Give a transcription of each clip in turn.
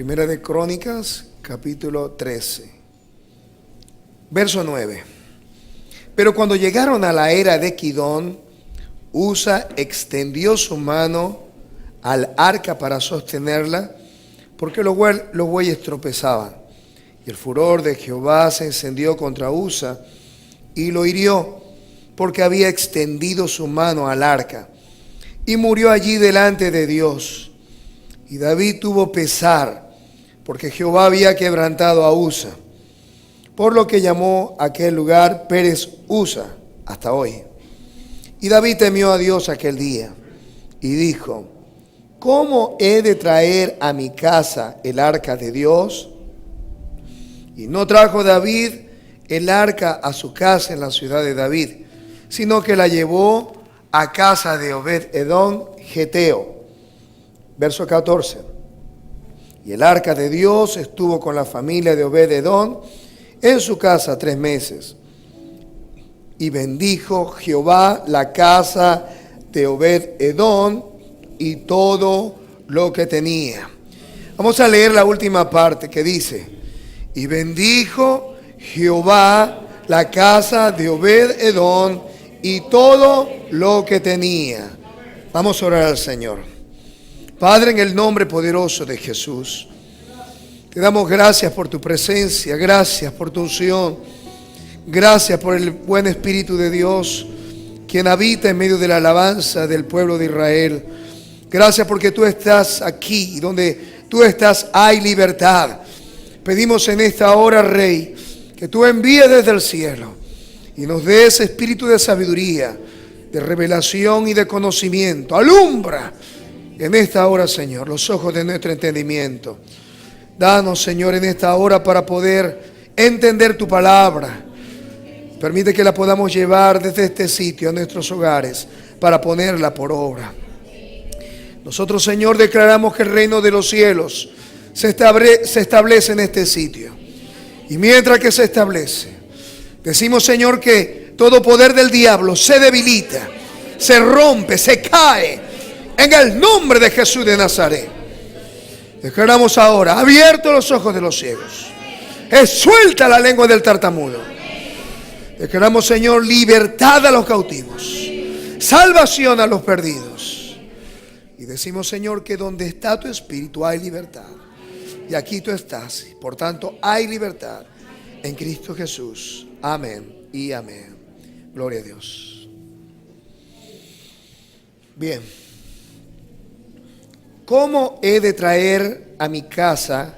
Primera de Crónicas, capítulo 13, verso 9. Pero cuando llegaron a la era de Kidón, Usa extendió su mano al arca para sostenerla, porque los bueyes tropezaban. Y el furor de Jehová se encendió contra Usa y lo hirió, porque había extendido su mano al arca, y murió allí delante de Dios. Y David tuvo pesar, porque Jehová había quebrantado a Usa, por lo que llamó aquel lugar Pérez Usa hasta hoy. Y David temió a Dios aquel día y dijo: ¿cómo he de traer a mi casa el arca de Dios? Y no trajo David el arca a su casa en la ciudad de David, sino que la llevó a casa de Obed-Edom Geteo. Verso 14. Y el arca de Dios estuvo con la familia de Obed-Edom en su casa 3 meses. Y bendijo Jehová la casa de Obed-Edom y todo lo que tenía. Vamos a leer la última parte que dice: y bendijo Jehová la casa de Obed-Edom y todo lo que tenía. Vamos a orar al Señor. Padre, en el nombre poderoso de Jesús, te damos gracias por tu presencia, gracias por tu unción, gracias por el buen Espíritu de Dios, quien habita en medio de la alabanza del pueblo de Israel. Gracias porque tú estás aquí, donde tú estás hay libertad. Pedimos en esta hora, Rey, que tú envíes desde el cielo y nos des espíritu de sabiduría, de revelación y de conocimiento. Alumbra en esta hora, Señor, los ojos de nuestro entendimiento. Danos, Señor, en esta hora para poder entender tu palabra. Permite que la podamos llevar desde este sitio a nuestros hogares para ponerla por obra. Nosotros, Señor, declaramos que el reino de los cielos se establece en este sitio. Y mientras que se establece, decimos, Señor, que todo poder del diablo se debilita, se rompe, se cae en el nombre de Jesús de Nazaret. Declaramos ahora, abiertos los ojos de los ciegos, suelta la lengua del tartamudo. Declaramos, Señor, libertad a los cautivos, salvación a los perdidos. Y decimos, Señor, que donde está tu espíritu hay libertad. Y aquí tú estás, por tanto hay libertad en Cristo Jesús. Amén y amén. Gloria a Dios. Bien. ¿Cómo he de traer a mi casa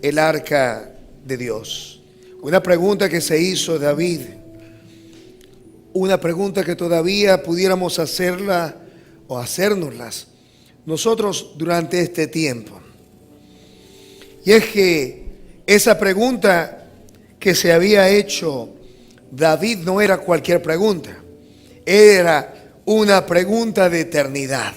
el arca de Dios? Una pregunta que se hizo David. Una pregunta que todavía pudiéramos hacerla o hacérnoslas nosotros durante este tiempo. Y es que esa pregunta que se había hecho David no era cualquier pregunta. Era una pregunta de eternidad.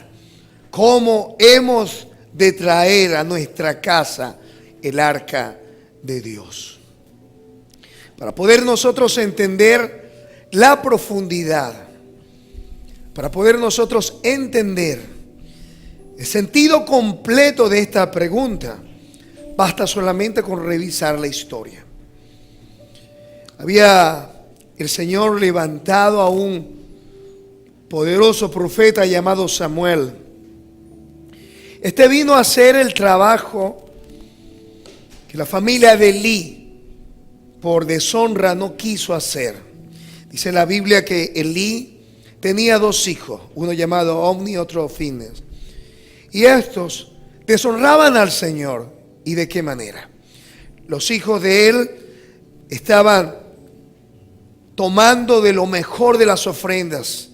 ¿Cómo hemos de traer a nuestra casa el arca de Dios? Para poder nosotros entender la profundidad, para poder nosotros entender el sentido completo de esta pregunta, basta solamente con revisar la historia. Había el Señor levantado a un poderoso profeta llamado Samuel. Este vino a hacer el trabajo que la familia de Elí, por deshonra, no quiso hacer. Dice la Biblia que Elí tenía 2 hijos, uno llamado Omni y otro Fines. Y estos deshonraban al Señor. ¿Y de qué manera? Los hijos de él estaban tomando de lo mejor de las ofrendas,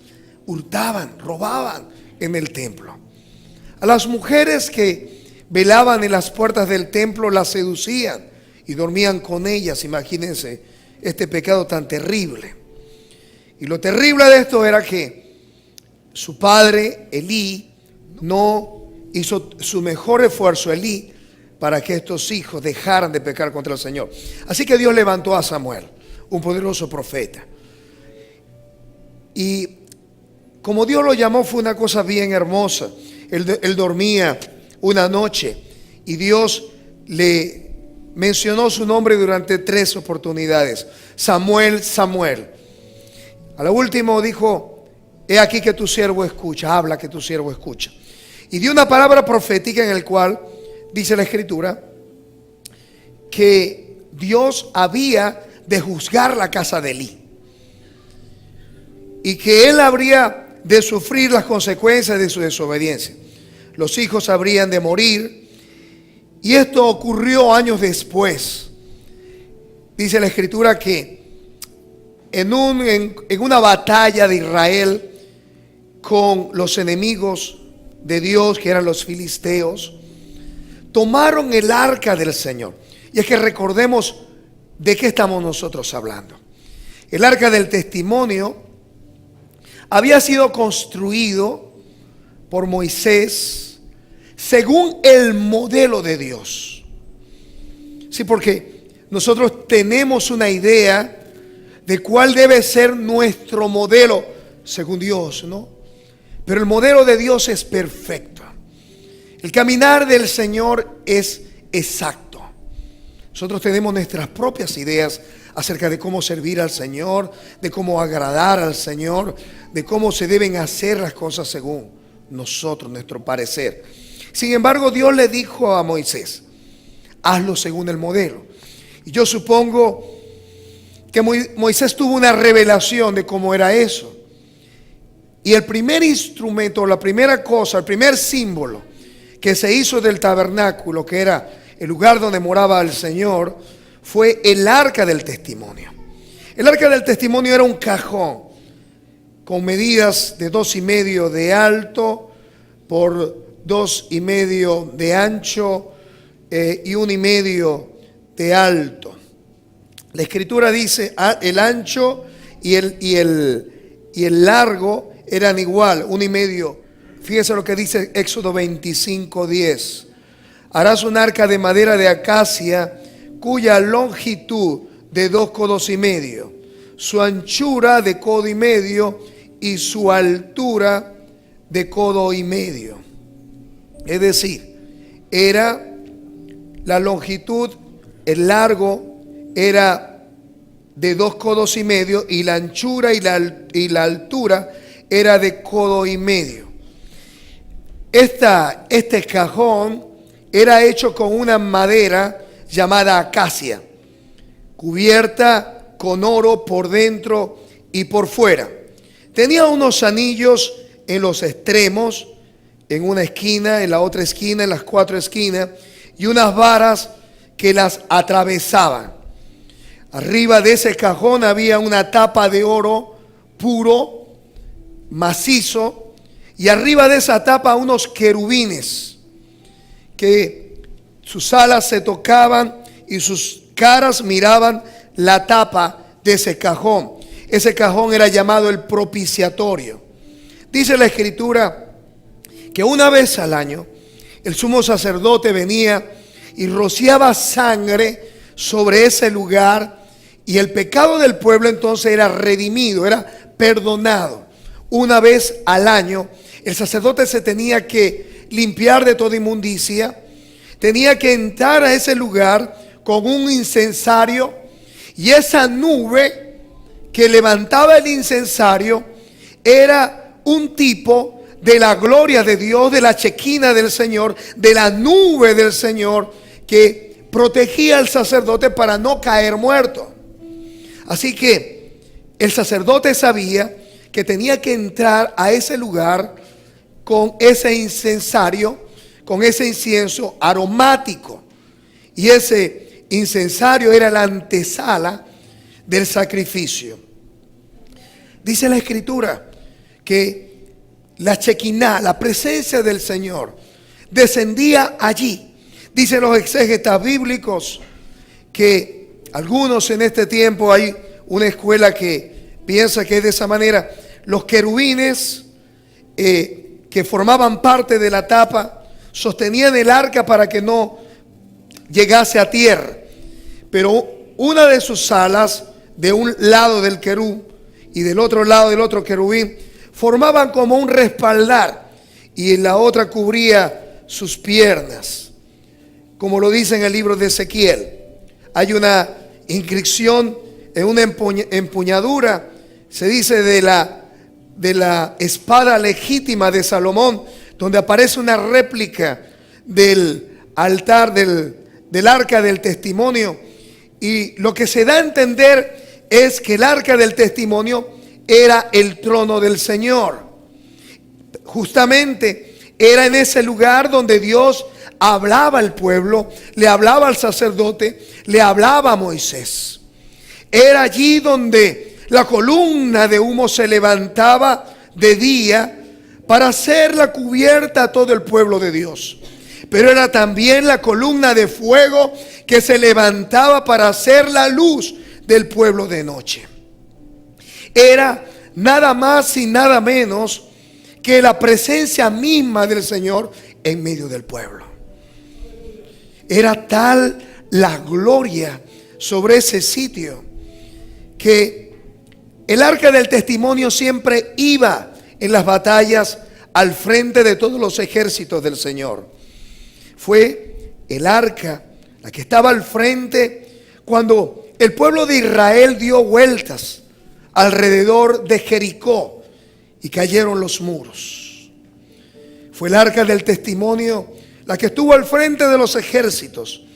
hurtaban, robaban en el templo. A las mujeres que velaban en las puertas del templo las seducían y dormían con ellas. Imagínense este pecado tan terrible. Y lo terrible de esto era que su padre Elí no hizo su mejor esfuerzo, Elí, para que estos hijos dejaran de pecar contra el Señor. Así que Dios levantó a Samuel, un poderoso profeta. Y como Dios lo llamó, fue una cosa bien hermosa. Él dormía una noche y Dios le mencionó su nombre durante 3 oportunidades. Samuel, Samuel. A lo último dijo: he aquí que tu siervo escucha, habla que tu siervo escucha. Y dio una palabra profética en el cual dice la Escritura que Dios había de juzgar la casa de Elí y que él habría de sufrir las consecuencias de su desobediencia. Los hijos habrían de morir, y esto ocurrió años después. Dice la Escritura que en una batalla de Israel con los enemigos de Dios, que eran los filisteos, tomaron el arca del Señor. Y es que recordemos de qué estamos nosotros hablando. El arca del testimonio había sido construido por Moisés según el modelo de Dios. Sí, porque nosotros tenemos una idea de cuál debe ser nuestro modelo según Dios, ¿no? Pero el modelo de Dios es perfecto. El caminar del Señor es exacto. Nosotros tenemos nuestras propias ideas acerca de cómo servir al Señor, de cómo agradar al Señor, de cómo se deben hacer las cosas según nosotros, nuestro parecer. Sin embargo, Dios le dijo a Moisés: hazlo según el modelo. Y yo supongo que Moisés tuvo una revelación de cómo era eso. Y el primer instrumento, la primera cosa, el primer símbolo que se hizo del tabernáculo, que era el lugar donde moraba el Señor, fue el arca del testimonio. El arca del testimonio era un cajón con medidas de 2,5 de alto por 2,5 de ancho y 1,5 de alto. La Escritura dice el ancho y el largo eran igual, 1,5. Fíjese lo que dice Éxodo 25:10. Harás un arca de madera de acacia cuya longitud de 2,5 codos, su anchura de 1,5 codos y su altura de 1,5 codos. Es decir, era la longitud, el largo era de 2,5 codos y la anchura y la altura era de 1,5 codos. Este cajón era hecho con una madera llamada acacia, cubierta con oro por dentro y por fuera. Tenía unos anillos en los extremos, en una esquina, en la otra esquina, en las 4 esquinas, y unas varas que las atravesaban. Arriba de ese cajón había una tapa de oro puro, macizo, y arriba de esa tapa unos querubines que sus alas se tocaban y sus caras miraban la tapa de ese cajón. Ese cajón era llamado el propiciatorio. Dice la Escritura que una vez al año el sumo sacerdote venía y rociaba sangre sobre ese lugar, y el pecado del pueblo entonces era redimido, era perdonado. Una vez al año el sacerdote se tenía que limpiar de toda inmundicia, tenía que entrar a ese lugar con un incensario, y esa nube que levantaba el incensario era un tipo de la gloria de Dios, de la chequina del Señor, de la nube del Señor que protegía al sacerdote para no caer muerto. Así que el sacerdote sabía que tenía que entrar a ese lugar con ese incensario, con ese incienso aromático. Y ese incensario era la antesala del sacrificio. Dice la Escritura que la chequiná, la presencia del Señor, descendía allí. Dicen los exégetas bíblicos que algunos en este tiempo, hay una escuela que piensa que es de esa manera, los querubines que formaban parte de la tapa sostenían el arca para que no llegase a tierra, pero una de sus alas, de un lado del querub y del otro lado del otro querubín, formaban como un respaldar, y en la otra cubría sus piernas como lo dice en el libro de Ezequiel. Hay una inscripción en una empuñadura, se dice de la espada legítima de Salomón, donde aparece una réplica del altar del arca del testimonio. Y lo que se da a entender es que el arca del testimonio era el trono del Señor. Justamente era en ese lugar donde Dios hablaba al pueblo, le hablaba al sacerdote, le hablaba a Moisés. Era allí donde la columna de humo se levantaba de día para hacer la cubierta a todo el pueblo de Dios. Pero era también la columna de fuego que se levantaba para hacer la luz del pueblo de noche. Era nada más y nada menos que la presencia misma del Señor en medio del pueblo. Era tal la gloria sobre ese sitio que el arca del testimonio siempre iba en las batallas al frente de todos los ejércitos del Señor. Fue el arca la que estaba al frente cuando el pueblo de Israel dio vueltas alrededor de Jericó y cayeron los muros. Fue el arca del testimonio la que estuvo al frente de los ejércitos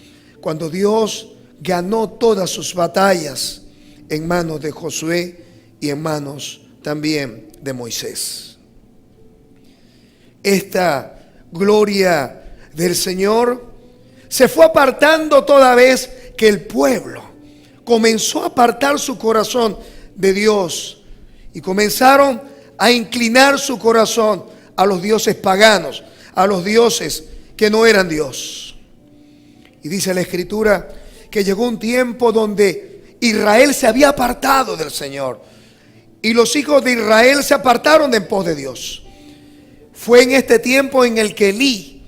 cuando Dios ganó todas sus batallas en manos de Josué y en manos también de Moisés. Esta gloria del Señor se fue apartando toda vez que el pueblo comenzó a apartar su corazón de Dios y comenzaron a inclinar su corazón a los dioses paganos, a los dioses que no eran Dios. Y dice la Escritura que llegó un tiempo donde Israel se había apartado del Señor y los hijos de Israel se apartaron en pos de Dios. Fue en este tiempo en el que Elí,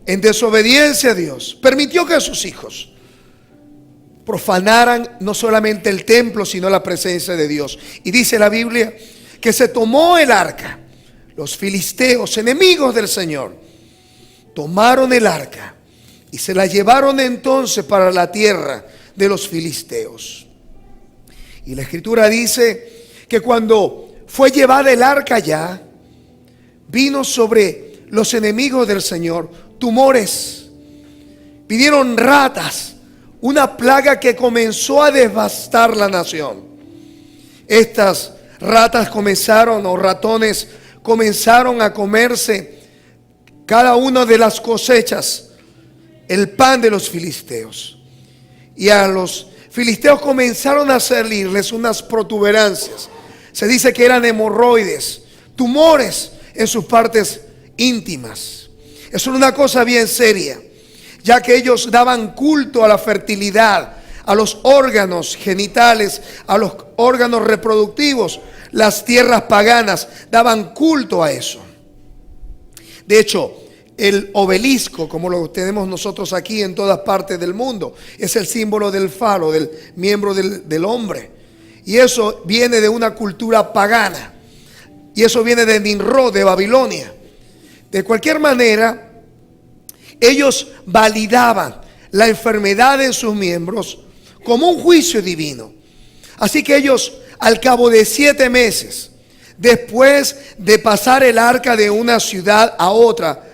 en desobediencia a Dios, permitió que sus hijos profanaran no solamente el templo, sino la presencia de Dios. Y dice la Biblia que se tomó el arca. Los filisteos, enemigos del Señor, tomaron el arca y se la llevaron entonces para la tierra de los filisteos. Y la Escritura dice que cuando fue llevada el arca allá, vino sobre los enemigos del Señor tumores, vinieron ratas, una plaga que comenzó a devastar la nación. Estas ratas comenzaron, o ratones, comenzaron a comerse cada una de las cosechas, el pan de los filisteos. Y a los filisteos comenzaron a salirles unas protuberancias. Se dice que eran hemorroides, tumores en sus partes íntimas. Eso era una cosa bien seria, ya que ellos daban culto a la fertilidad, a los órganos genitales, a los órganos reproductivos. Las tierras paganas daban culto a eso. De hecho, el obelisco, como lo tenemos nosotros aquí en todas partes del mundo, es el símbolo del falo, del miembro del hombre. Y eso viene de una cultura pagana. Y eso viene de Nimrod, de Babilonia. De cualquier manera, ellos validaban la enfermedad en sus miembros como un juicio divino. Así que ellos, al cabo de 7 meses, después de pasar el arca de una ciudad a otra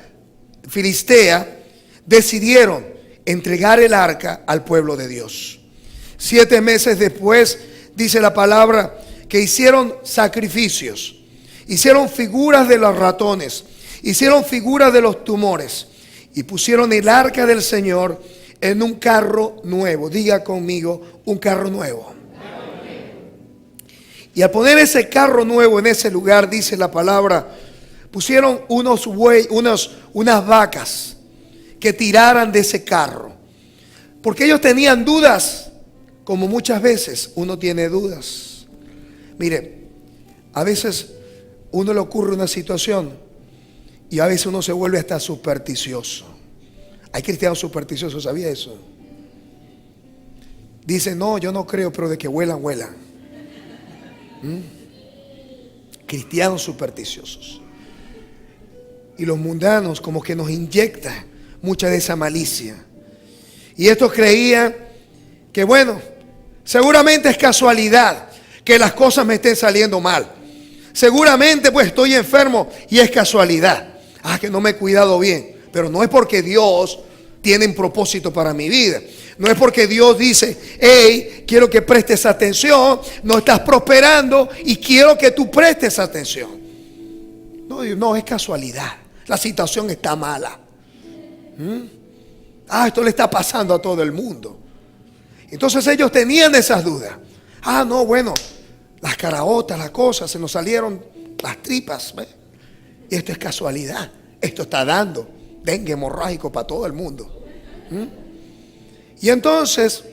filistea, decidieron entregar el arca al pueblo de Dios. 7 meses después, dice la palabra, que hicieron sacrificios, hicieron figuras de los ratones, hicieron figuras de los tumores y pusieron el arca del Señor en un carro nuevo. Diga conmigo, un carro nuevo. Y al poner ese carro nuevo en ese lugar, dice la palabra, pusieron unas vacas que tiraran de ese carro. Porque ellos tenían dudas, como muchas veces uno tiene dudas. Mire, a veces uno le ocurre una situación y a veces uno se vuelve hasta supersticioso. Hay cristianos supersticiosos, ¿sabía eso? Dicen, no, yo no creo, pero de que vuelan, vuelan. Cristianos supersticiosos. Y los mundanos como que nos inyectan mucha de esa malicia. Y estos creían que bueno, seguramente es casualidad que las cosas me estén saliendo mal. Seguramente pues estoy enfermo y es casualidad. Que no me he cuidado bien. Pero no es porque Dios tiene un propósito para mi vida. No es porque Dios dice, hey, quiero que prestes atención, no estás prosperando y quiero que tú prestes atención. No, es casualidad. La situación está mala. Esto le está pasando a todo el mundo. Entonces ellos tenían esas dudas. Bueno, las caraotas, las cosas, se nos salieron las tripas. ¿Ves? Y esto es casualidad. Esto está dando dengue hemorrágico para todo el mundo. Y entonces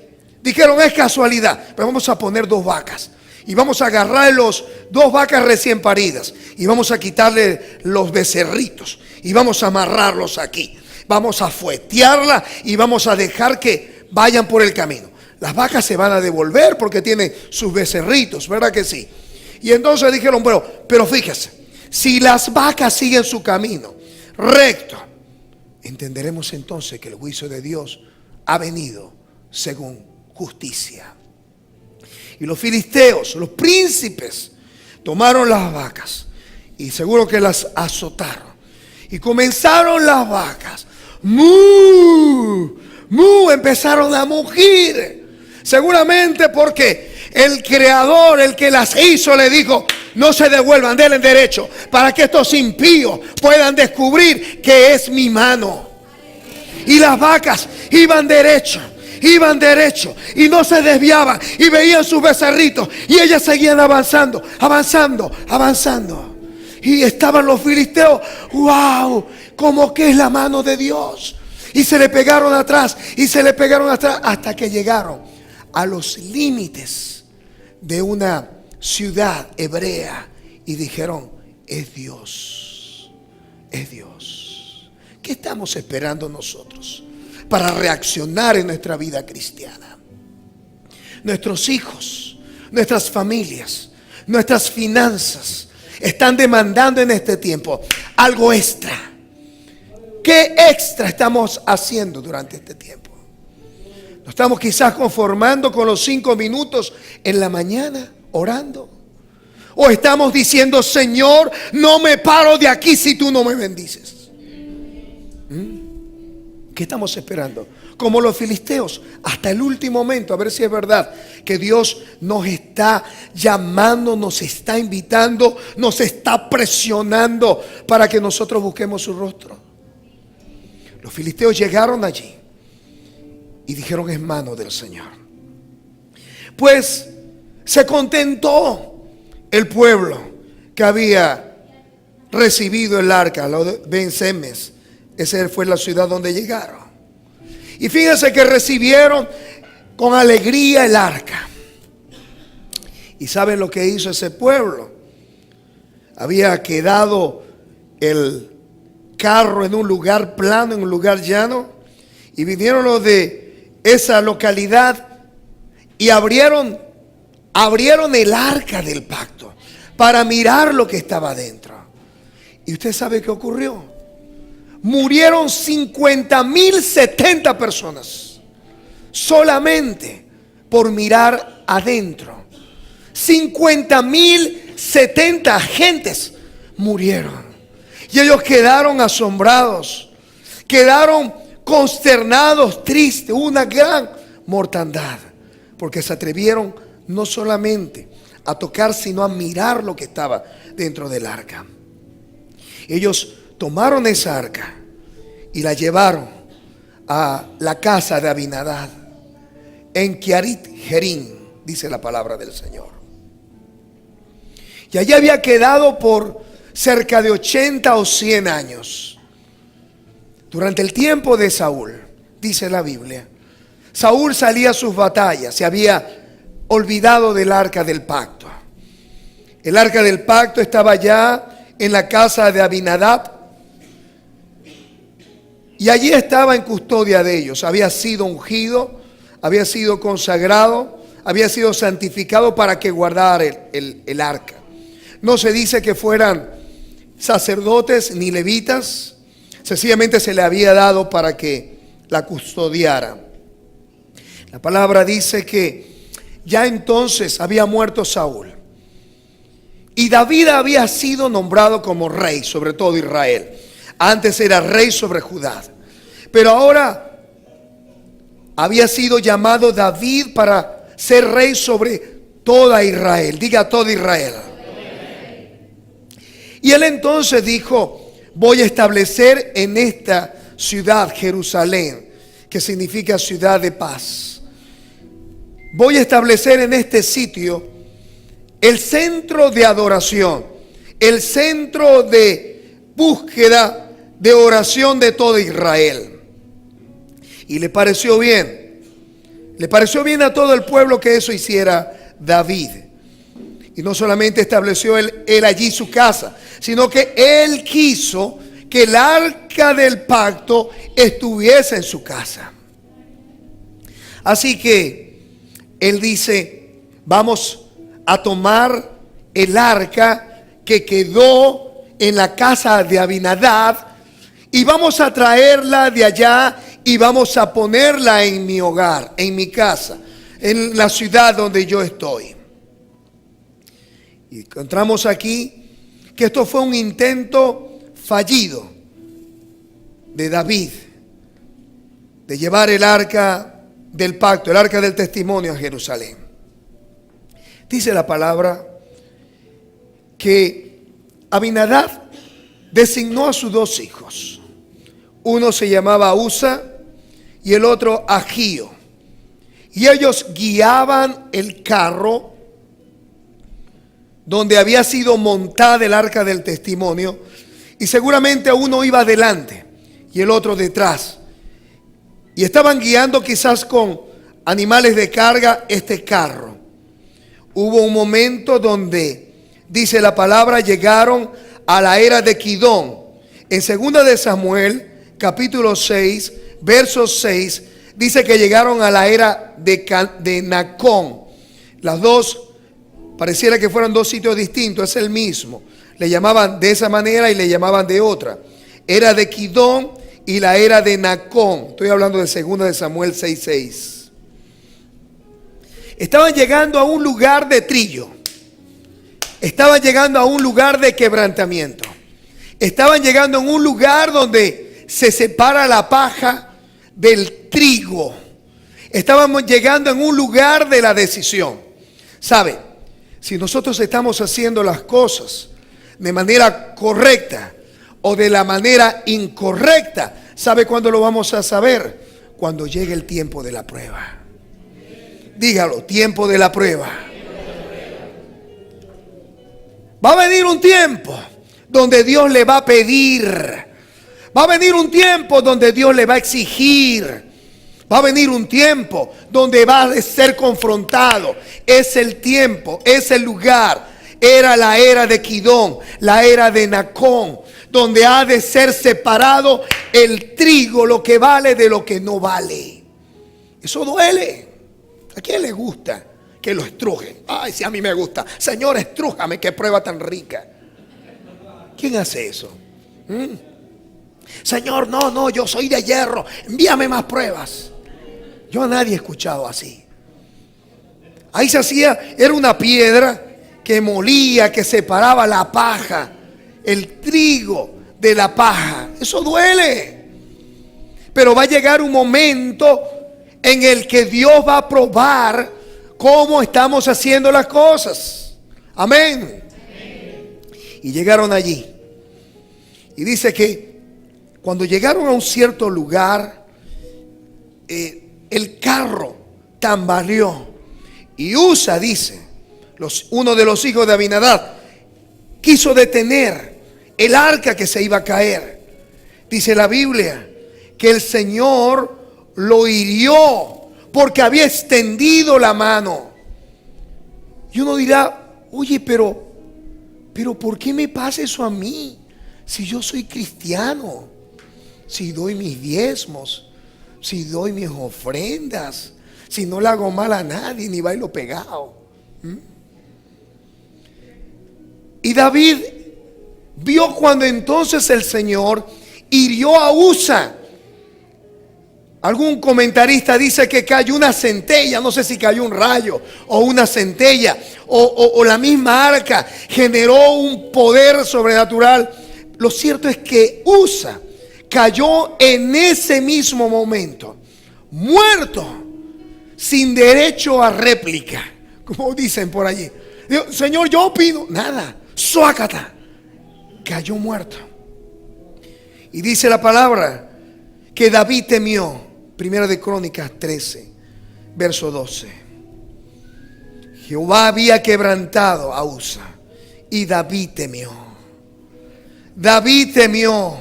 dijeron, es casualidad, pero vamos a poner 2 vacas. Y vamos a agarrar los 2 vacas recién paridas. Y vamos a quitarle los becerritos. Y vamos a amarrarlos aquí. Vamos a fuetearla y vamos a dejar que vayan por el camino. Las vacas se van a devolver porque tienen sus becerritos, ¿verdad que sí? Y entonces dijeron, pero fíjese, si las vacas siguen su camino recto, entenderemos entonces que el juicio de Dios ha venido según justicia. Y los filisteos, los príncipes, tomaron las vacas y seguro que las azotaron. Y comenzaron las vacas, empezaron a mugir. Seguramente porque el creador, el que las hizo, le dijo, no se devuelvan, denle derecho, para que estos impíos puedan descubrir que es mi mano. Y las vacas iban derecho y no se desviaban y veían sus becerritos y ellas seguían avanzando. Y estaban los filisteos, wow, como que es la mano de Dios. Y se le pegaron atrás hasta que llegaron a los límites de una ciudad hebrea y dijeron, es Dios. ¿Qué estamos esperando nosotros para reaccionar en nuestra vida cristiana? Nuestros hijos, nuestras familias, nuestras finanzas están demandando en este tiempo algo extra. ¿Qué extra estamos haciendo durante este tiempo? ¿Nos estamos quizás conformando con los 5 minutos en la mañana orando? ¿O estamos diciendo, Señor, no me paro de aquí si tú no me bendices? ¿Qué estamos esperando? Como los filisteos, hasta el último momento, a ver si es verdad que Dios nos está llamando, nos está invitando, nos está presionando para que nosotros busquemos su rostro. Los filisteos llegaron allí y dijeron, es mano del Señor. Pues se contentó el pueblo que había recibido el arca, lo de Ben-Semes. Esa fue la ciudad donde llegaron. Y fíjense que recibieron con alegría el arca. ¿Y saben lo que hizo ese pueblo? Había quedado el carro en un lugar plano, en un lugar llano. Y vinieron los de esa localidad y abrieron el arca del pacto para mirar lo que estaba dentro. ¿Y usted sabe qué ocurrió? Murieron 50,070 personas solamente por mirar adentro. 50,070 gentes murieron. Y ellos quedaron asombrados, quedaron consternados, tristes, una gran mortandad, porque se atrevieron no solamente a tocar, sino a mirar lo que estaba dentro del arca. Ellos tomaron esa arca y la llevaron a la casa de Abinadab en Kiarit Jearim, dice la palabra del Señor. Y allí había quedado por cerca de 80 o 100 años. Durante el tiempo de Saúl, dice la Biblia, Saúl salía a sus batallas, se había olvidado del arca del pacto. El arca del pacto estaba ya en la casa de Abinadab y allí estaba en custodia de ellos. Había sido ungido, había sido consagrado, había sido santificado para que guardara el arca. No se dice que fueran sacerdotes ni levitas, sencillamente se le había dado para que la custodiara. La palabra dice que ya entonces había muerto Saúl y David había sido nombrado como rey sobre todo Israel. Antes era rey sobre Judá, pero ahora había sido llamado David para ser rey sobre toda Israel. Diga toda Israel. Y él entonces dijo: voy a establecer en esta ciudad, Jerusalén, que significa ciudad de paz. Voy a establecer en este sitio el centro de adoración, el centro de búsqueda, de oración de todo Israel. Y le pareció bien. Le pareció bien a todo el pueblo que eso hiciera David. Y no solamente estableció él allí su casa, sino que él quiso que el arca del pacto estuviese en su casa. Así que él dice: vamos a tomar el arca que quedó en la casa de Abinadab y vamos a traerla de allá y vamos a ponerla en mi hogar, en mi casa, en la ciudad donde yo estoy. Y encontramos aquí que esto fue un intento fallido de David de llevar el arca del pacto, el arca del testimonio a Jerusalén. Dice la palabra que Abinadab designó a sus dos hijos. Uno se llamaba Usa y el otro Agío. Y ellos guiaban el carro donde había sido montada el arca del testimonio, y seguramente uno iba adelante y el otro detrás, y estaban guiando quizás con animales de carga este carro. Hubo un momento donde, dice la palabra, llegaron a la era de Kidón. En 2 de Samuel capítulo 6 verso 6 dice que llegaron a la era de Nacón. Las dos pareciera que fueran dos sitios distintos, es el mismo. Le llamaban de esa manera y le llamaban de otra. Era de Kidón y la era de Nacón. Estoy hablando de 2 de Samuel 6:6. Estaban llegando a un lugar de trillo. Estaban llegando a un lugar de quebrantamiento. Estaban llegando a un lugar donde se separa la paja del trigo. Estábamos llegando en un lugar de la decisión. ¿Sabe? Si nosotros estamos haciendo las cosas de manera correcta o de la manera incorrecta, ¿sabe cuándo lo vamos a saber? Cuando llegue el tiempo de la prueba. Dígalo, tiempo de la prueba. Va a venir un tiempo donde Dios le va a pedir. Va a venir un tiempo donde Dios le va a exigir. Va a venir un tiempo donde va a ser confrontado. Es el tiempo, es el lugar. Era la era de Kidón, la era de Nacón, donde ha de ser separado el trigo, lo que vale de lo que no vale. Eso duele. ¿A quién le gusta que lo estrujen? Ay, si a mí me gusta. Señor, estrújame, qué prueba tan rica. ¿Quién hace eso? Señor, no, yo soy de hierro, envíame más pruebas. Yo a nadie he escuchado así. Ahí se hacía, era una piedra que molía, que separaba la paja, el trigo de la paja. Eso duele. Pero va a llegar un momento en el que Dios va a probar cómo estamos haciendo las cosas. Amén. Y llegaron allí. Y dice que cuando llegaron a un cierto lugar, el carro tambaleó. Y Usa, dice, uno de los hijos de Abinadab, quiso detener el arca que se iba a caer. Dice la Biblia que el Señor lo hirió porque había extendido la mano. Y uno dirá: oye, pero ¿por qué me pasa eso a mí? Si yo soy cristiano, si doy mis diezmos, si doy mis ofrendas, si no le hago mal a nadie, ni bailo pegado. Y David vio cuando entonces el Señor hirió a Usa. Algún comentarista dice que cayó una centella, no sé si cayó un rayo o una centella o la misma arca generó un poder sobrenatural. Lo cierto es que Usa cayó en ese mismo momento, muerto, sin derecho a réplica, como dicen por allí. Digo, Señor, yo opino, nada, suácata, cayó muerto. Y dice la palabra que David temió. Primera de Crónicas 13, verso 12. Jehová había quebrantado a Usa y David temió. David temió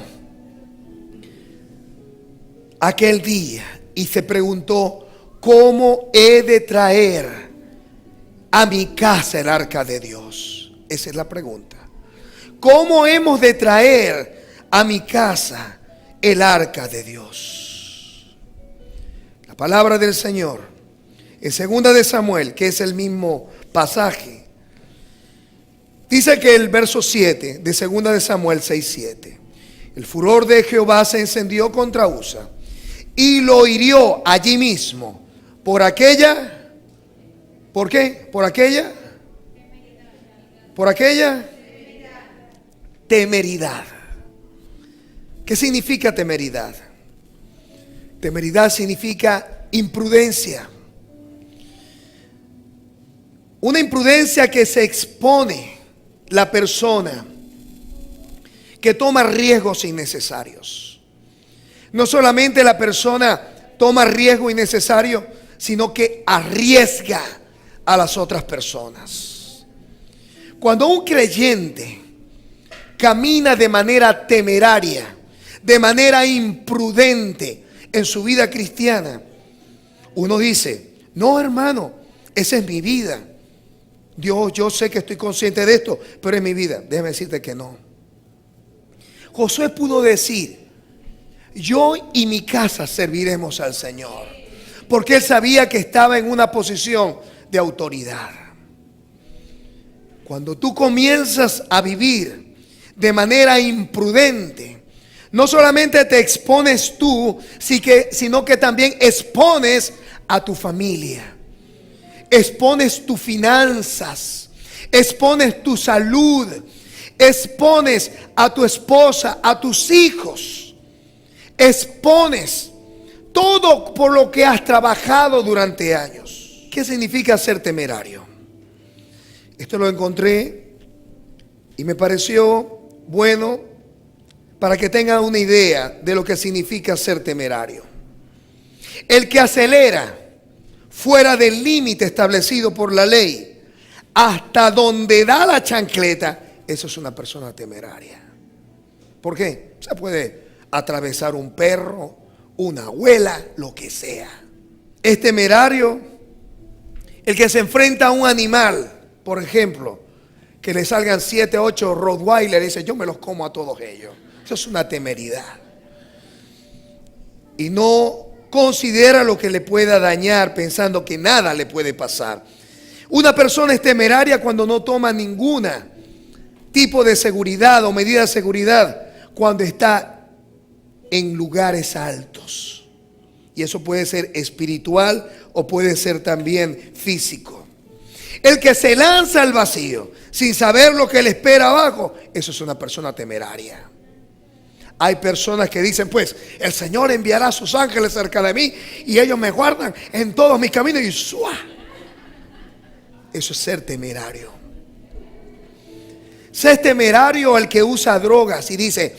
aquel día y se preguntó: ¿cómo he de traer a mi casa el arca de Dios? Esa es la pregunta. ¿Cómo hemos de traer a mi casa el arca de Dios? La palabra del Señor en 2 de Samuel, que es el mismo pasaje, dice que el verso 7 de 2 de Samuel 6:7, el furor de Jehová se encendió contra Usa y lo hirió allí mismo por aquella, ¿por qué? Por aquella temeridad. ¿Qué significa temeridad? Temeridad significa imprudencia. Una imprudencia que se expone la persona, que toma riesgos innecesarios. No solamente la persona toma riesgo innecesario, sino que arriesga a las otras personas. Cuando un creyente camina de manera temeraria, de manera imprudente en su vida cristiana, uno dice: no, hermano, esa es mi vida. Dios, yo sé que estoy consciente de esto, pero es mi vida. Déjame decirte que no. Josué pudo decir: yo y mi casa serviremos al Señor, porque él sabía que estaba en una posición de autoridad. Cuando tú comienzas a vivir de manera imprudente, no solamente te expones tú, sino que también expones a tu familia, expones tus finanzas, expones tu salud, expones a tu esposa, a tus hijos, expones todo por lo que has trabajado durante años. ¿Qué significa ser temerario? Esto lo encontré y me pareció bueno para que tengan una idea de lo que significa ser temerario. El que acelera fuera del límite establecido por la ley hasta donde da la chancleta, eso es una persona temeraria. ¿Por qué? Se puede atravesar un perro, una abuela, lo que sea. Es temerario el que se enfrenta a un animal, por ejemplo, que le salgan 7, 8 Rottweiler y dice: yo me los como a todos ellos. Eso es una temeridad. Y no considera lo que le pueda dañar, pensando que nada le puede pasar. Una persona es temeraria cuando no toma ningún tipo de seguridad o medida de seguridad cuando está en lugares altos. Y eso puede ser espiritual o puede ser también físico. El que se lanza al vacío sin saber lo que le espera abajo, eso es una persona temeraria. Hay personas que dicen: pues el Señor enviará a sus ángeles cerca de mí y ellos me guardan en todos mis caminos, y ¡suá! Eso es ser temerario. Ser temerario el que usa drogas y dice: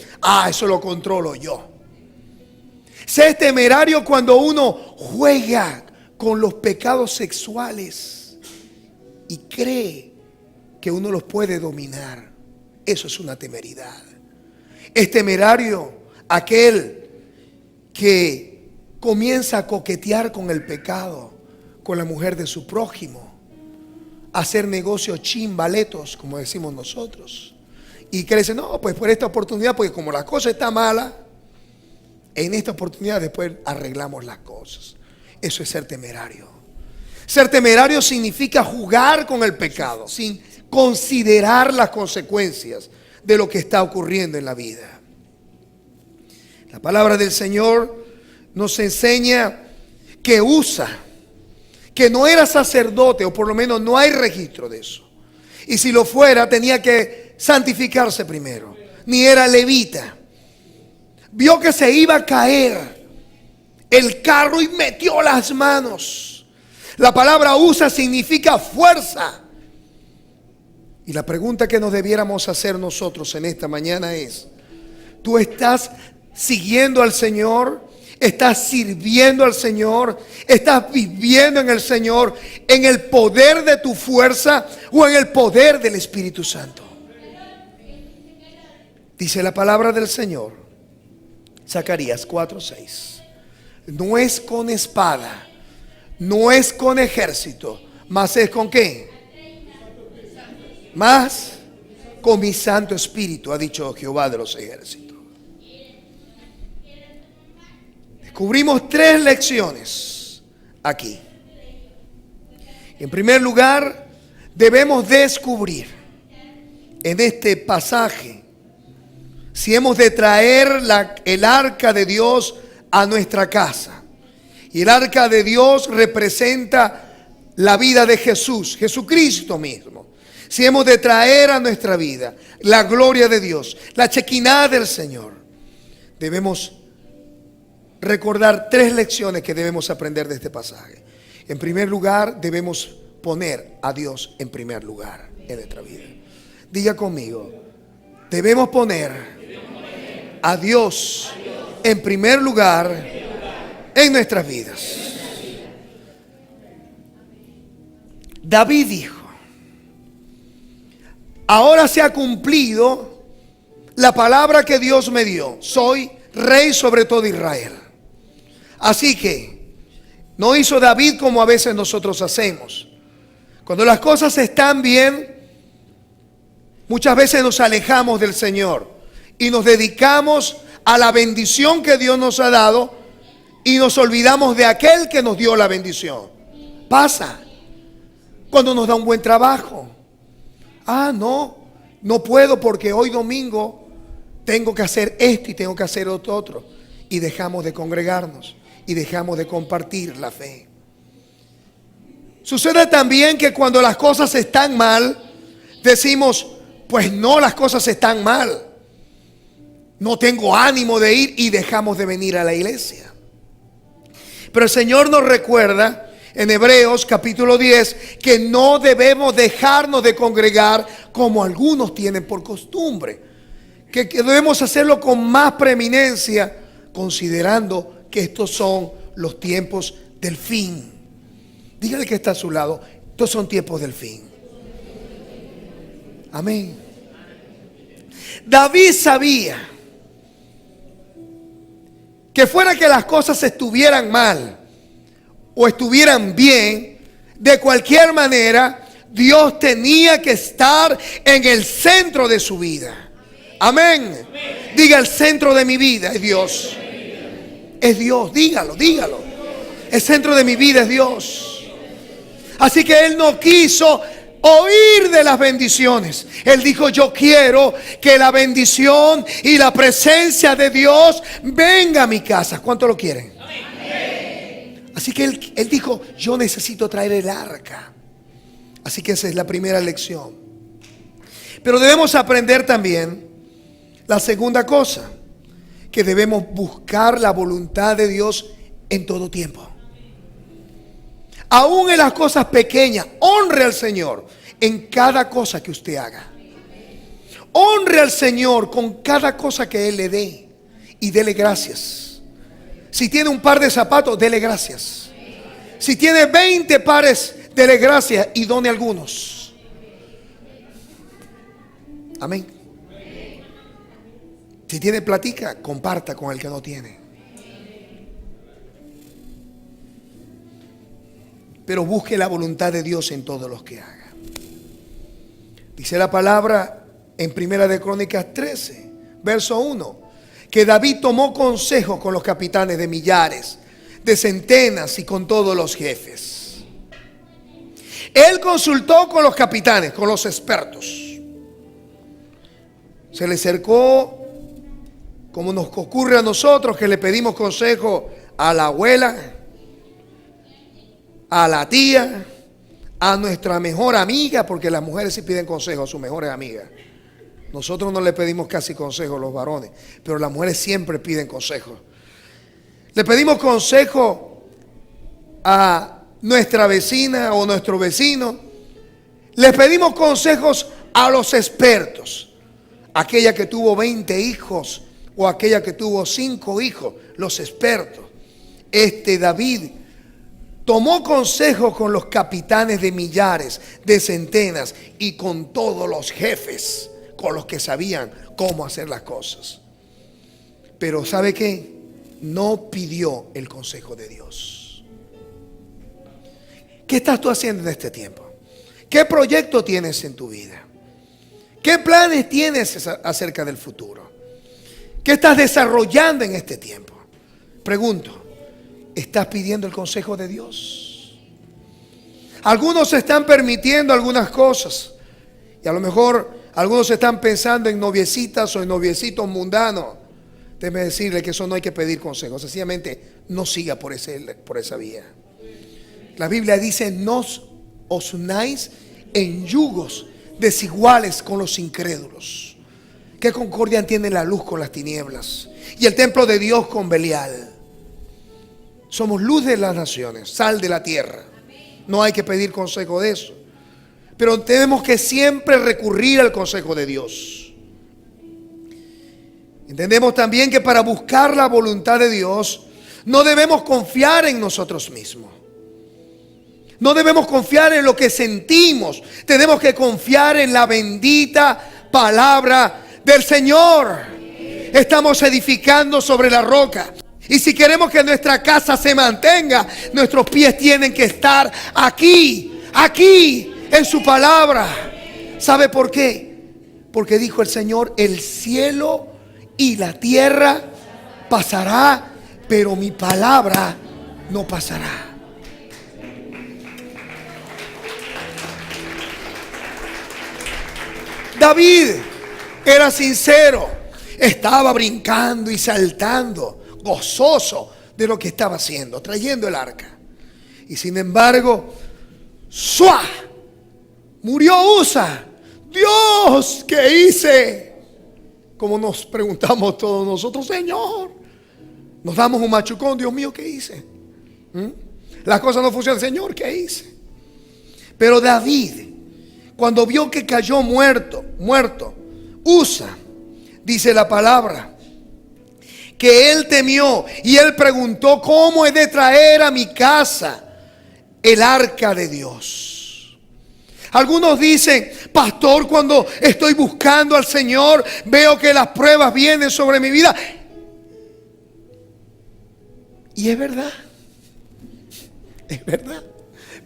eso lo controlo yo. Ser temerario cuando uno juega con los pecados sexuales y cree que uno los puede dominar. Eso es una temeridad. Es temerario aquel que comienza a coquetear con el pecado, con la mujer de su prójimo, a hacer negocios chimbaletos, como decimos nosotros, y que le dice: no, pues por esta oportunidad, porque como la cosa está mala, en esta oportunidad después arreglamos las cosas. Eso es ser temerario. Ser temerario significa jugar con el pecado sin considerar las consecuencias de lo que está ocurriendo en la vida. La palabra del Señor nos enseña que Usa, que no era sacerdote, o por lo menos no hay registro de eso. Y si lo fuera, tenía que santificarse primero. Ni era levita. Vio que se iba a caer el carro y metió las manos. La palabra Usa significa fuerza. Y la pregunta que nos debiéramos hacer nosotros en esta mañana es: ¿tú estás siguiendo al Señor? ¿Estás sirviendo al Señor? ¿Estás viviendo en el Señor en el poder de tu fuerza o en el poder del Espíritu Santo? Dice la palabra del Señor, Zacarías 4:6. No es con espada, no es con ejército, mas es con ¿qué? Más con mi Santo Espíritu, ha dicho Jehová de los ejércitos. Descubrimos 3 lecciones aquí. En primer lugar, debemos descubrir en este pasaje si hemos de traer el arca de Dios a nuestra casa. Y el arca de Dios representa la vida de Jesús, Jesucristo mismo. Si hemos de traer a nuestra vida la gloria de Dios, la chequiná del Señor, debemos recordar 3 lecciones que debemos aprender de este pasaje. En primer lugar, debemos poner a Dios en primer lugar en nuestra vida. Diga conmigo, debemos poner a Dios en primer lugar en nuestras vidas. David dijo: ahora se ha cumplido la palabra que Dios me dio. Soy rey sobre todo Israel. Así que no hizo David como a veces nosotros hacemos. Cuando las cosas están bien, muchas veces nos alejamos del Señor y nos dedicamos a la bendición que Dios nos ha dado y nos olvidamos de aquel que nos dio la bendición. Pasa cuando nos da un buen trabajo. No puedo porque hoy domingo tengo que hacer esto y tengo que hacer otro. Y dejamos de congregarnos y dejamos de compartir la fe. Sucede también que cuando las cosas están mal, decimos: pues no, las cosas están mal, no tengo ánimo de ir, y dejamos de venir a la iglesia. Pero el Señor nos recuerda en Hebreos capítulo 10 que no debemos dejarnos de congregar como algunos tienen por costumbre, que debemos hacerlo con más preeminencia, considerando que estos son los tiempos del fin. Dígale que está a su lado: estos son tiempos del fin. Amén. David sabía que fuera que las cosas estuvieran mal o estuvieran bien, de cualquier manera Dios tenía que estar en el centro de su vida. Amén. Diga: el centro de mi vida es Dios. Es Dios, dígalo. El centro de mi vida es Dios. Así que Él no quiso oír de las bendiciones. Él dijo: yo quiero que la bendición y la presencia de Dios venga a mi casa. ¿Cuánto lo quieren? Amén. Así que él dijo: yo necesito traer el arca. Así que esa es la primera lección. Pero debemos aprender también la segunda cosa, que debemos buscar la voluntad de Dios en todo tiempo. Aún en las cosas pequeñas, honre al Señor en cada cosa que usted haga. Honre al Señor con cada cosa que Él le dé y dele gracias. Si tiene un par de zapatos, dele gracias. Si tiene 20 pares, dele gracias y done algunos. Amén. Si tiene platica, comparta con el que no tiene. Pero busque la voluntad de Dios en todo lo que haga. Dice la palabra en Primera de Crónicas 13, verso 1, que David tomó consejo con los capitanes de millares, de centenas y con todos los jefes. Él consultó con los capitanes, con los expertos. Se le acercó como nos ocurre a nosotros que le pedimos consejo a la abuela, a la tía, a nuestra mejor amiga, porque las mujeres sí piden consejo a sus mejores amigas. Nosotros no le pedimos casi consejo a los varones, pero las mujeres siempre piden consejo. Le pedimos consejo a nuestra vecina o nuestro vecino. Le pedimos consejos a los expertos. Aquella que tuvo 20 hijos o aquella que tuvo 5 hijos, los expertos. David tomó consejo con los capitanes de millares, de centenas y con todos los jefes, con los que sabían cómo hacer las cosas. Pero ¿sabe qué? No pidió el consejo de Dios. ¿Qué estás tú haciendo en este tiempo? ¿Qué proyecto tienes en tu vida? ¿Qué planes tienes acerca del futuro? ¿Qué estás desarrollando en este tiempo? Pregunto, ¿estás pidiendo el consejo de Dios? Algunos se están permitiendo algunas cosas y a lo mejor algunos están pensando en noviecitas o en noviecitos mundanos. Déjeme decirle que eso no hay que pedir consejo. Sencillamente no siga por esa vía. La Biblia dice: no os unáis en yugos desiguales con los incrédulos. ¿Qué concordia tiene la luz con las tinieblas? Y el templo de Dios con Belial. Somos luz de las naciones, sal de la tierra. No hay que pedir consejo de eso. Pero tenemos que siempre recurrir al consejo de Dios. Entendemos también que para buscar la voluntad de Dios no debemos confiar en nosotros mismos. No debemos confiar en lo que sentimos. Tenemos que confiar en la bendita palabra del Señor. Estamos edificando sobre la roca. Y si queremos que nuestra casa se mantenga, nuestros pies tienen que estar aquí en su palabra. ¿Sabe por qué? Porque dijo el Señor: el cielo y la tierra pasará, pero mi palabra no pasará. David era sincero, estaba brincando y saltando, gozoso de lo que estaba haciendo, trayendo el arca. Y sin embargo, ¡suá!, murió Usa. Dios, ¿qué hice? Como nos preguntamos todos nosotros: Señor, nos damos un machucón. Dios mío, ¿qué hice? Las cosas no funcionan. Señor, ¿qué hice? Pero David, cuando vio que cayó muerto, Usa, dice la palabra, que él temió y él preguntó: ¿cómo he de traer a mi casa el arca de Dios? Algunos dicen: pastor, cuando estoy buscando al Señor, veo que las pruebas vienen sobre mi vida. Y es verdad. Es verdad.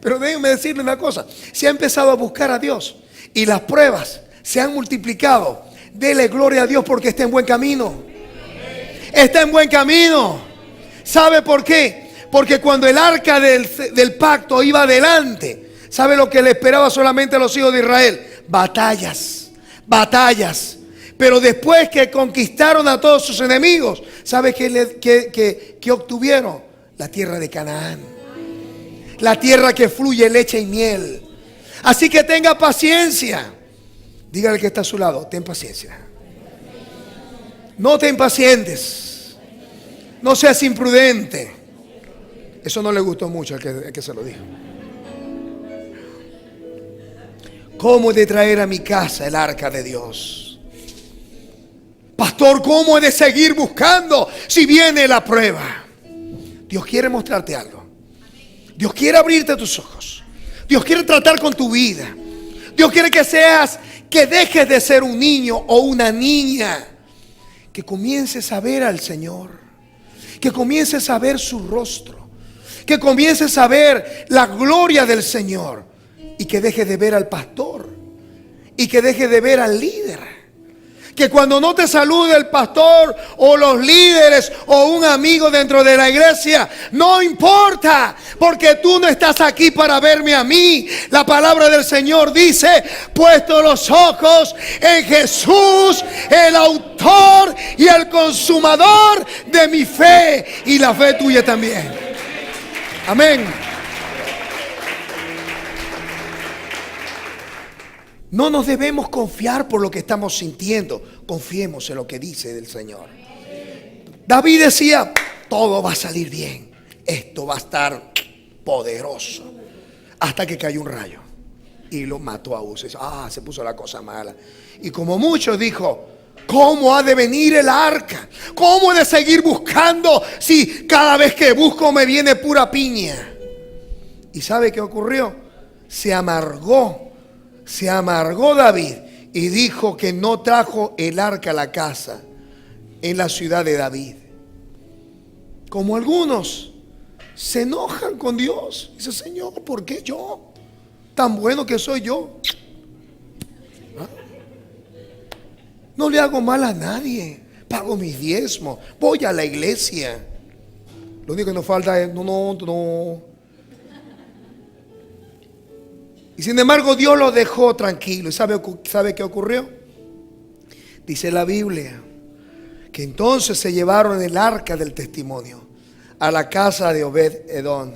Pero déjenme decirle una cosa: si ha empezado a buscar a Dios y las pruebas se han multiplicado, dele gloria a Dios, porque está en buen camino. Está en buen camino. ¿Sabe por qué? Porque cuando el arca del pacto iba adelante, ¿sabe lo que le esperaba solamente a los hijos de Israel? Batallas. Pero después que conquistaron a todos sus enemigos, ¿sabe qué obtuvieron? La tierra de Canaán. La tierra que fluye leche y miel. Así que tenga paciencia. Dígale que está a su lado: ten paciencia. No te impacientes. No seas imprudente. Eso no le gustó mucho al que se lo dijo. ¿Cómo he de traer a mi casa el arca de Dios? Pastor, ¿cómo he de seguir buscando si viene la prueba? Dios quiere mostrarte algo. Dios quiere abrirte tus ojos. Dios quiere tratar con tu vida. Dios quiere que dejes de ser un niño o una niña. Que comiences a ver al Señor. Que comiences a ver su rostro. Que comiences a ver la gloria del Señor. Y que dejes de ver al pastor. Y que dejes de ver al líder. Que cuando no te salude el pastor o los líderes o un amigo dentro de la iglesia, no importa, porque tú no estás aquí para verme a mí. La palabra del Señor dice: puesto los ojos en Jesús, el autor y el consumador de mi fe, y la fe tuya también. Amén. No nos debemos confiar por lo que estamos sintiendo. Confiemos en lo que dice el Señor. David decía: todo va a salir bien, esto va a estar poderoso. Hasta que cayó un rayo y lo mató a Uzas. Se puso la cosa mala. Y como muchos dijo: ¿cómo ha de venir el arca? ¿Cómo he de seguir buscando si cada vez que busco me viene pura piña? ¿Y sabe qué ocurrió? Se amargó David y dijo que no trajo el arca a la casa en la ciudad de David. Como algunos se enojan con Dios. Dice: Señor, ¿por qué yo? Tan bueno que soy yo. No le hago mal a nadie. Pago mis diezmos. Voy a la iglesia. Lo único que nos falta es no. Y sin embargo Dios lo dejó tranquilo. ¿Y sabe qué ocurrió? Dice la Biblia que entonces se llevaron el arca del testimonio a la casa de Obed-Edom.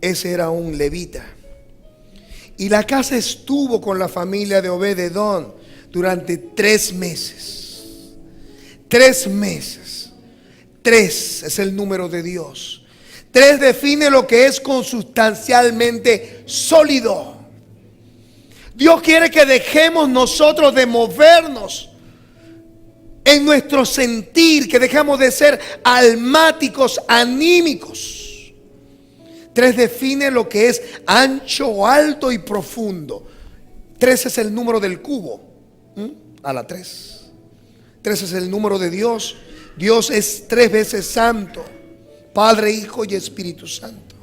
Ese era un levita. Y la casa estuvo con la familia de Obed-Edom durante 3 meses. 3 meses. 3 es el número de Dios. 3 define lo que es consustancialmente sólido. Dios quiere que dejemos nosotros de movernos en nuestro sentir, que dejamos de ser almáticos, anímicos. 3 define lo que es ancho, alto y profundo. 3 es el número del cubo. A la 3. 3 es el número de Dios. Dios es 3 veces santo: Padre, Hijo y Espíritu Santo.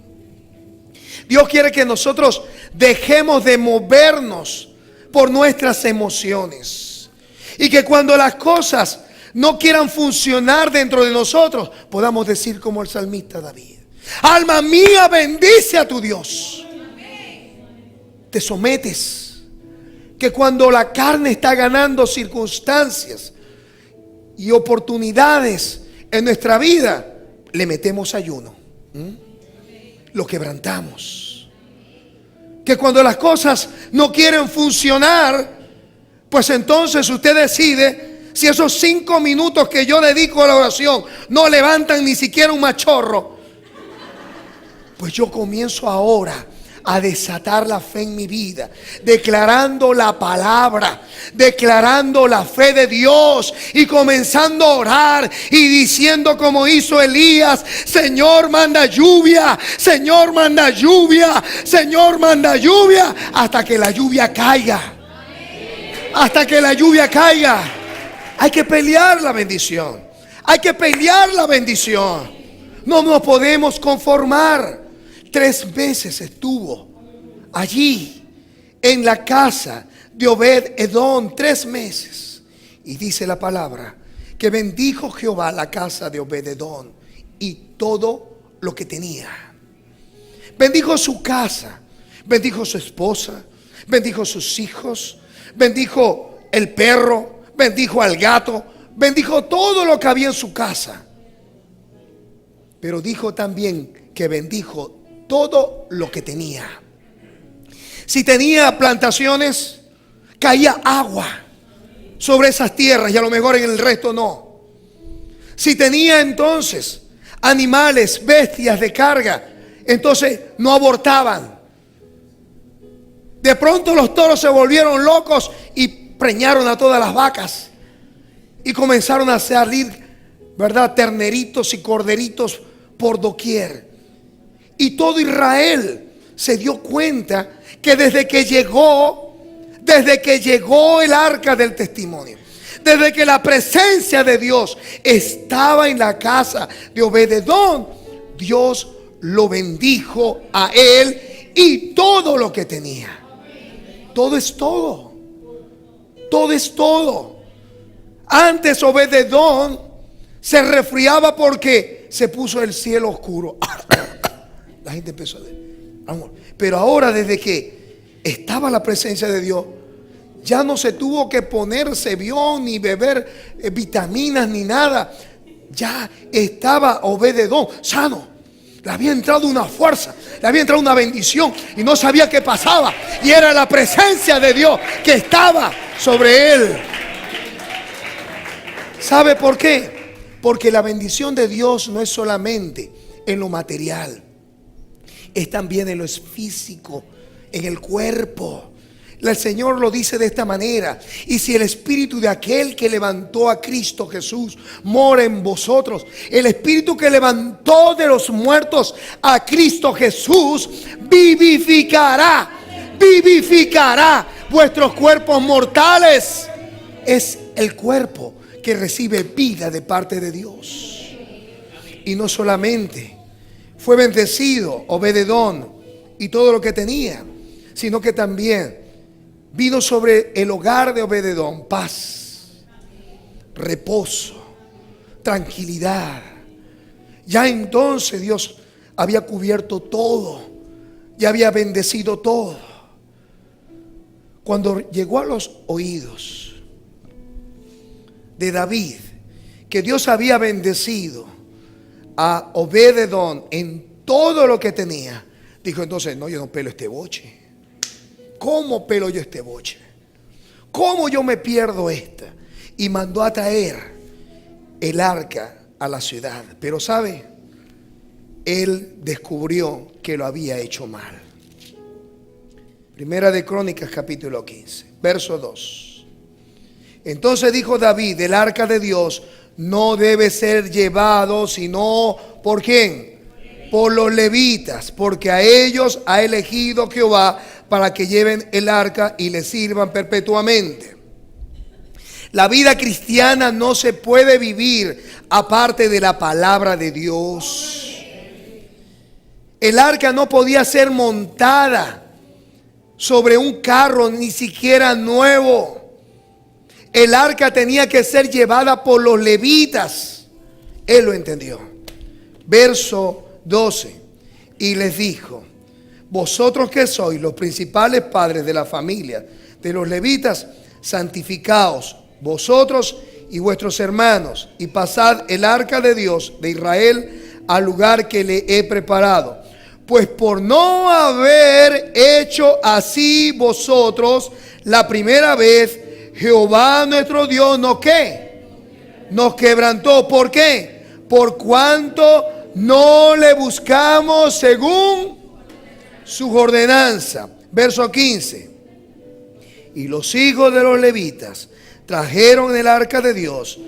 Dios quiere que nosotros dejemos de movernos por nuestras emociones, y que cuando las cosas no quieran funcionar dentro de nosotros, podamos decir como el salmista David: alma mía, bendice a tu Dios. Te sometes. Que cuando la carne está ganando circunstancias y oportunidades en nuestra vida, le metemos ayuno. Lo quebrantamos. Que cuando las cosas no quieren funcionar, pues entonces usted decide: si esos 5 minutos que yo dedico a la oración no levantan ni siquiera un machorro, pues yo comienzo ahora a desatar la fe en mi vida, declarando la palabra, declarando la fe de Dios, y comenzando a orar y diciendo como hizo Elías: Señor, manda lluvia, Señor, manda lluvia, Señor, manda lluvia, hasta que la lluvia caiga. Hasta que la lluvia caiga. Hay que pelear la bendición. Hay que pelear la bendición. No nos podemos conformar. 3 meses estuvo allí en la casa de Obed-Edom. 3 meses. Y dice la palabra que bendijo Jehová la casa de Obed-Edom y todo lo que tenía. Bendijo su casa, bendijo su esposa, bendijo sus hijos, bendijo el perro, bendijo al gato, bendijo todo lo que había en su casa. Pero dijo también que bendijo todo lo que tenía. Si tenía plantaciones, caía agua sobre esas tierras, y a lo mejor en el resto no. Si tenía entonces animales, bestias de carga, entonces no abortaban. De pronto los toros se volvieron locos y preñaron a todas las vacas, y comenzaron a salir, ¿verdad?, terneritos y corderitos por doquier. Y todo Israel se dio cuenta que desde que llegó el arca del testimonio, desde que la presencia de Dios estaba en la casa de Obed-Edom, Dios lo bendijo a él y todo lo que tenía. Todo es todo. Todo es todo. Antes Obed-edom se resfriaba porque se puso el cielo oscuro. La gente empezó a decir, amor. Pero ahora, desde que estaba la presencia de Dios, ya no se tuvo que poner Cebión ni beber vitaminas ni nada. Ya estaba Obed-edom sano. Le había entrado una fuerza, le había entrado una bendición y no sabía qué pasaba. Y era la presencia de Dios que estaba sobre él. ¿Sabe por qué? Porque la bendición de Dios no es solamente en lo material, es también en lo físico, en el cuerpo. El Señor lo dice de esta manera: y si el espíritu de aquel que levantó a Cristo Jesús mora en vosotros, el espíritu que levantó de los muertos a Cristo Jesús vivificará vuestros cuerpos mortales. Es el cuerpo que recibe vida de parte de Dios. Y no solamente fue bendecido Obed-edom y todo lo que tenía, sino que también vino sobre el hogar de Obed-edom paz, reposo, tranquilidad. Ya entonces Dios había cubierto todo, ya había bendecido todo. Cuando llegó a los oídos de David que Dios había bendecido a Obed-edom en todo lo que tenía, dijo entonces: no, yo no pelo este boche. ¿Cómo pelo yo este boche? ¿Cómo yo me pierdo esta? Y mandó a traer el arca a la ciudad. Pero ¿sabe? Él descubrió que lo había hecho mal. Primera de Crónicas capítulo 15, verso 2. Entonces dijo David: el arca de Dios no debe ser llevado sino ¿por quién? Por los levitas, porque a ellos ha elegido Jehová para que lleven el arca y le sirvan perpetuamente. La vida cristiana no se puede vivir aparte de la palabra de Dios. El arca no podía ser montada sobre un carro, ni siquiera nuevo. El arca tenía que ser llevada por los levitas. Él lo entendió. Verso 12. Y les dijo: vosotros que sois los principales padres de la familia de los levitas, santificaos vosotros y vuestros hermanos, y pasad el arca de Dios de Israel al lugar que le he preparado. Pues por no haber hecho así vosotros la primera vez, Jehová nuestro Dios nos quebrantó. ¿Por qué? Por cuanto no le buscamos según sus ordenanzas. Verso 15. Y los hijos de los levitas trajeron el arca de Dios,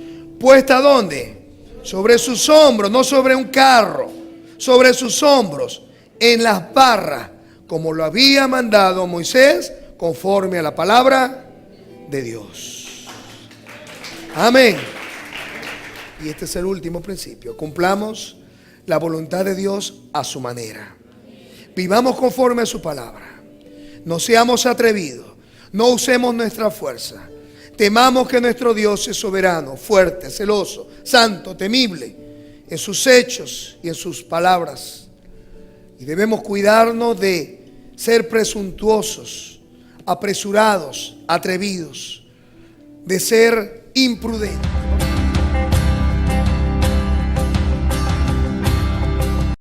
puesta ¿dónde? Sobre sus hombros, no sobre un carro, sobre sus hombros, en las barras, como lo había mandado Moisés, conforme a la palabra de Dios. Amén. Y este es el último principio: cumplamos la voluntad de Dios a su manera. Vivamos conforme a su palabra. No seamos atrevidos. No usemos nuestra fuerza. Temamos que nuestro Dios es soberano, fuerte, celoso, santo, temible en sus hechos y en sus palabras. Y debemos cuidarnos de ser presuntuosos, apresurados, atrevidos, de ser imprudentes.